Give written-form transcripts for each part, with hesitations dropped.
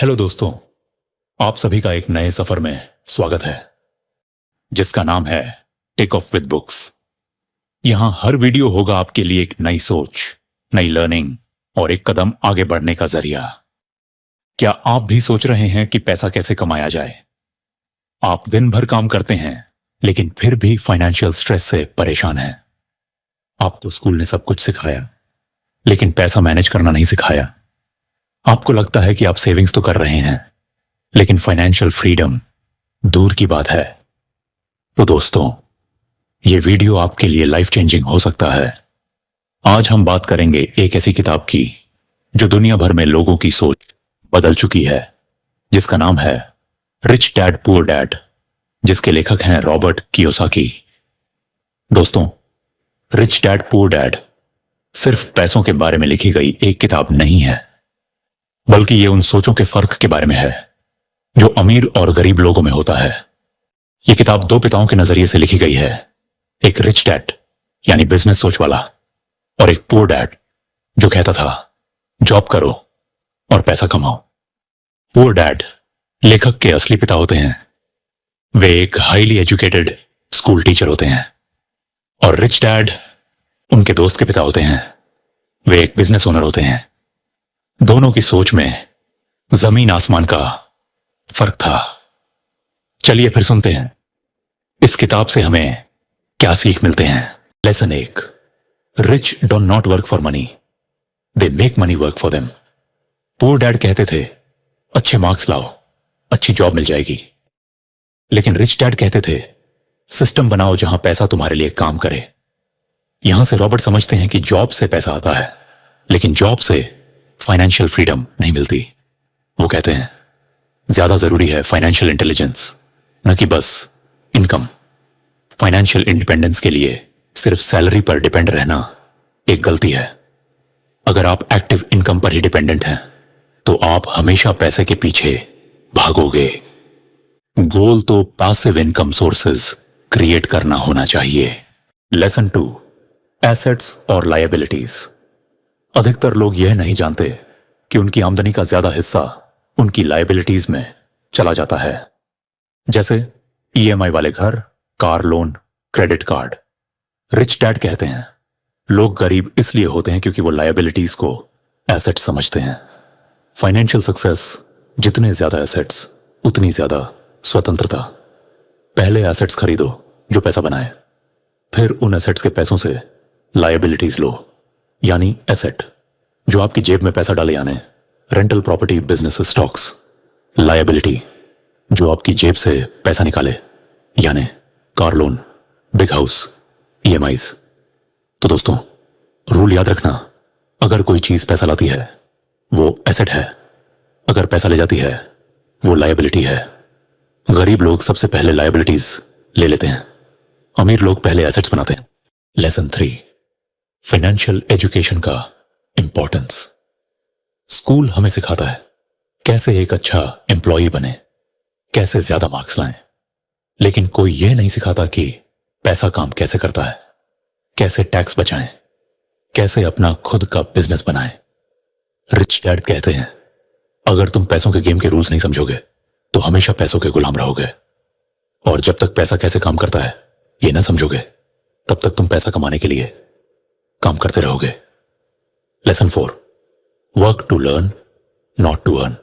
Hello दोस्तों, आप सभी का एक नए सफर में स्वागत है जिसका नाम है टेक ऑफ विद बुक्स। यहां हर वीडियो होगा आपके लिए एक नई सोच, नई लर्निंग और एक कदम आगे बढ़ने का जरिया। क्या आप भी सोच रहे हैं कि पैसा कैसे कमाया जाए? आप दिन भर काम करते हैं लेकिन फिर भी फाइनेंशियल स्ट्रेस से परेशान हैं। आपको स्कूल ने सब कुछ सिखाया लेकिन पैसा मैनेज करना नहीं सिखाया। आपको लगता है कि आप सेविंग्स तो कर रहे हैं लेकिन फाइनेंशियल फ्रीडम दूर की बात है। तो दोस्तों, ये वीडियो आपके लिए लाइफ चेंजिंग हो सकता है। आज हम बात करेंगे एक ऐसी किताब की जो दुनिया भर में लोगों की सोच बदल चुकी है, जिसका नाम है रिच डैड पुअर डैड, जिसके लेखक हैं रॉबर्ट कियोसाकी। दोस्तों, रिच डैड पुअर डैड सिर्फ पैसों के बारे में लिखी गई एक किताब नहीं है, बल्कि ये उन सोचों के फर्क के बारे में है जो अमीर और गरीब लोगों में होता है। ये किताब दो पिताओं के नजरिए से लिखी गई है, एक रिच डैड यानी बिजनेस सोच वाला और एक पुअर डैड जो कहता था जॉब करो और पैसा कमाओ। पुअर डैड लेखक के असली पिता होते हैं। वे एक हाईली एजुकेटेड स्कूल टीचर होते हैं और रिच डैड उनके दोस्त के पिता होते हैं। वे एक बिजनेस ओनर होते हैं। दोनों की सोच में जमीन आसमान का फर्क था। चलिए फिर सुनते हैं इस किताब से हमें क्या सीख मिलते हैं। Lesson 1, rich don't not work for money, they make money work for them. Poor dad कहते थे अच्छे मार्क्स लाओ, अच्छी जॉब मिल जाएगी। लेकिन रिच डैड कहते थे सिस्टम बनाओ जहां पैसा तुम्हारे लिए काम करे। यहां से रॉबर्ट समझते हैं कि जॉब से पैसा आता है लेकिन जॉब से फाइनेंशियल फ्रीडम नहीं मिलती। वो कहते हैं ज्यादा जरूरी है फाइनेंशियल इंटेलिजेंस, न कि बस इनकम। फाइनेंशियल इंडिपेंडेंस के लिए सिर्फ सैलरी पर डिपेंड रहना एक गलती है। अगर आप एक्टिव इनकम पर ही डिपेंडेंट हैं तो आप हमेशा पैसे के पीछे भागोगे। गोल तो पैसिव इनकम सोर्सेज क्रिएट करना होना चाहिए। लेसन 2, एसेट्स और लायबिलिटीज। अधिकतर लोग यह नहीं जानते कि उनकी आमदनी का ज्यादा हिस्सा उनकी लायबिलिटीज में चला जाता है, जैसे ईएमआई वाले घर, car loan, credit card. Rich dad कहते हैं लोग गरीब इसलिए होते हैं क्योंकि वो लायबिलिटीज को एसेट समझते हैं। फाइनेंशियल सक्सेस जितने ज्यादा एसेट्स उतनी ज्यादा स्वतंत्रता। पहले एसेट्स खरीदो जो पैसा बनाए, फिर उन एसेट्स के पैसों से लायबिलिटीज लो, यानी एसेट जो आपकी जेब में पैसा डाले, यानी rental property, business, stocks. Liability जो आपकी जेब से पैसा निकाले, यानी car loan, big house, EMIs. तो दोस्तों, रूल याद रखना, अगर कोई चीज पैसा लाती है वो एसेट है, अगर पैसा ले जाती है वो लायबिलिटी है। गरीब लोग सबसे पहले लायबिलिटीज ले लेते हैं, अमीर लोग पहले एसेट्स बनाते हैं। लेसन 3, फाइनेंशियल एजुकेशन का इंपॉर्टेंस। स्कूल हमें सिखाता है कैसे एक अच्छा एम्प्लॉय बने, कैसे ज्यादा मार्क्स लाएं, लेकिन कोई यह नहीं सिखाता कि पैसा काम कैसे करता है, कैसे टैक्स बचाएं, कैसे अपना खुद का बिजनेस बनाएं। रिच डैड कहते हैं अगर तुम पैसों के गेम के रूल्स नहीं समझोगे तो हमेशा पैसों के गुलाम रहोगे, और जब तक पैसा कैसे काम करता है यह ना समझोगे तब तक तुम पैसा कमाने के लिए काम करते रहोगे। Lesson 4, work to learn not to earn.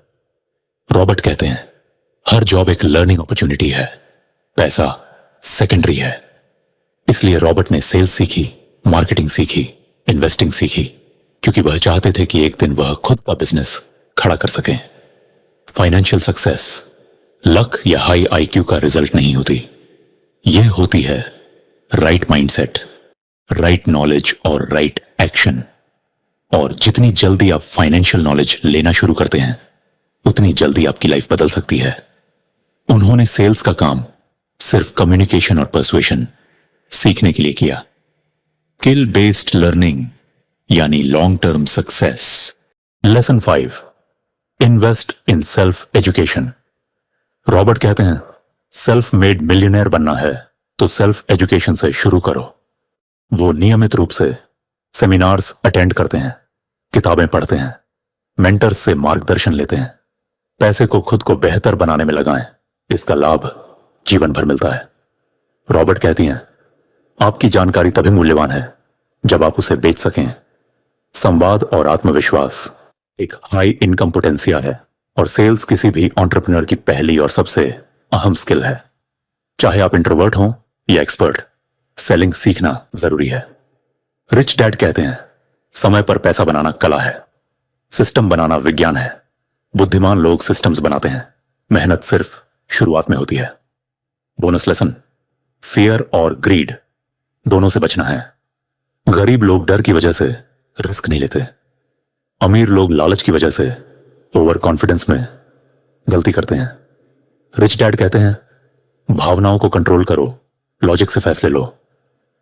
Robert कहते हैं हर जॉब एक लर्निंग अपॉर्चुनिटी है, पैसा सेकेंडरी है। इसलिए रॉबर्ट ने सेल्स सीखी, मार्केटिंग सीखी, इन्वेस्टिंग सीखी, क्योंकि वह चाहते थे कि एक दिन वह खुद का बिजनेस खड़ा कर सकें। फाइनेंशियल सक्सेस लक या हाई आईक्यू का रिजल्ट नहीं होती, यह होती है राइट माइंडसेट, राइट नॉलेज और राइट एक्शन। और जितनी जल्दी आप फाइनेंशियल नॉलेज लेना शुरू करते हैं उतनी जल्दी आपकी लाइफ बदल सकती है। उन्होंने सेल्स का काम सिर्फ कम्युनिकेशन और पर्सुएशन सीखने के लिए किया। स्किल बेस्ड लर्निंग यानी long term success. Lesson 5, invest in self education. Robert कहते हैं सेल्फ मेड मिलियनेयर बनना है तो सेल्फ एजुकेशन से शुरू करो। वो नियमित रूप से सेमिनार्स अटेंड करते हैं, किताबें पढ़ते हैं, मेंटर्स से मार्गदर्शन लेते हैं, पैसे को खुद को बेहतर बनाने में लगाएं, इसका लाभ जीवन भर मिलता है। रॉबर्ट कहती हैं, आपकी जानकारी तभी मूल्यवान है जब आप उसे बेच सकें। संवाद और आत्मविश्वास एक हाई इनकम पोटेंशिया है और सेल्स किसी भी एंटरप्रेन्योर की पहली और सबसे अहम स्किल है। चाहे आप इंट्रोवर्ट हों या एक्सपर्ट, सेलिंग सीखना जरूरी है। रिच डैड कहते हैं, समय पर पैसा बनाना कला है, सिस्टम बनाना विज्ञान है। बुद्धिमान लोग सिस्टम्स बनाते हैं, मेहनत सिर्फ शुरुआत में होती है। बोनस लेसन, फियर और ग्रीड दोनों से बचना है। गरीब लोग डर की वजह से रिस्क नहीं लेते, अमीर लोग लालच की वजह से ओवर कॉन्फिडेंस में गलती करते हैं। रिच डैड कहते हैं, भावनाओं को कंट्रोल करो, लॉजिक से फैसले लो।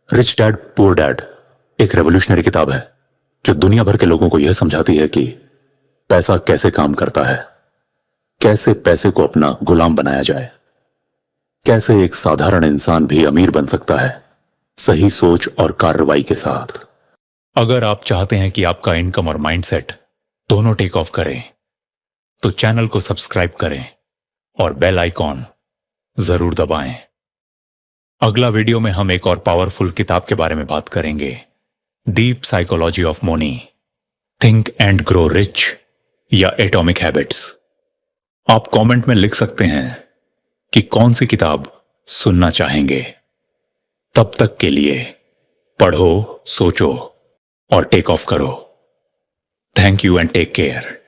रिच डैड पुअर डैड एक रेवोल्यूशनरी किताब है जो दुनिया भर के लोगों को यह समझाती है कि पैसा कैसे काम करता है, कैसे पैसे को अपना गुलाम बनाया जाए, कैसे एक साधारण इंसान भी अमीर बन सकता है सही सोच और कार्रवाई के साथ। अगर आप चाहते हैं कि आपका इनकम और माइंडसेट दोनों टेक ऑफ करें तो चैनल को सब्सक्राइब करें और बेल आइकॉन जरूर दबाएं। अगला वीडियो में हम एक और पावरफुल किताब के बारे में बात करेंगे, deep psychology of money, think and grow rich या एटॉमिक हैबिट्स। आप कमेंट में लिख सकते हैं कि कौन सी किताब सुनना चाहेंगे। तब तक के लिए पढ़ो, सोचो और टेक ऑफ करो। Thank you and take care.